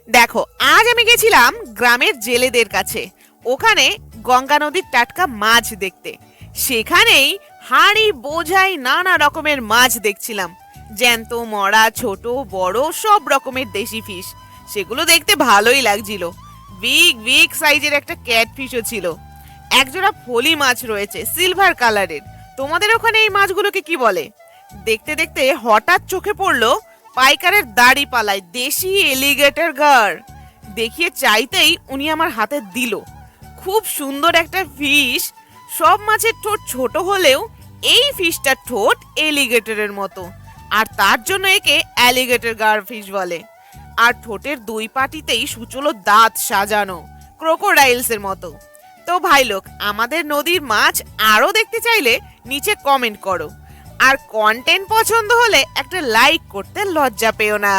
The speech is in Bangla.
দেখো, আজ আমি গেছিলাম গ্রামের জেলেদের কাছে। ওখানে গঙ্গা নদীর টাটকা মাছ দেখতে। সেখানেই হাঁড়ি বোঝাই নানা রকমের মাছ দেখছিলাম। জ্যান্ত, মরা, ছোট, বড় সব রকমের দেশি ফিশ। সেগুলো দেখতে ভালোই লাগছিল। বিগ বিগ সাইজের একটা ক্যাটফিশও ছিল। একজোড়া ফলি মাছ রয়েছে সিলভার কালারের। তোমাদের ওখানে এই মাছগুলোকে কি বলে? দেখতে দেখতে হঠাৎ চোখে পড়লো পাইকারের দাড়ি পালায় দেশি এলিগেটর গার। দেখিয়ে চাইতেই উনি আমার হাতে দিল। খুব সুন্দর একটা ফিশ। সব মাছের ঠোঁট ছোট হলেও এই ফিশটার ঠোঁট এলিগেটরের মতো, আর তার জন্য একে অ্যালিগেটর গার ফিশ বলে। আর ঠোঁটের দুই পাটিতেই সুচলো দাঁত সাজানো, ক্রোকোডাইলসের মতো। তো ভাই লোক, আমাদের নদীর মাছ আরো দেখতে চাইলে নিচে কমেন্ট করো। আর কন্টেন্ট পছন্দ হলে একটা লাইক করতে লজ্জা পেও না।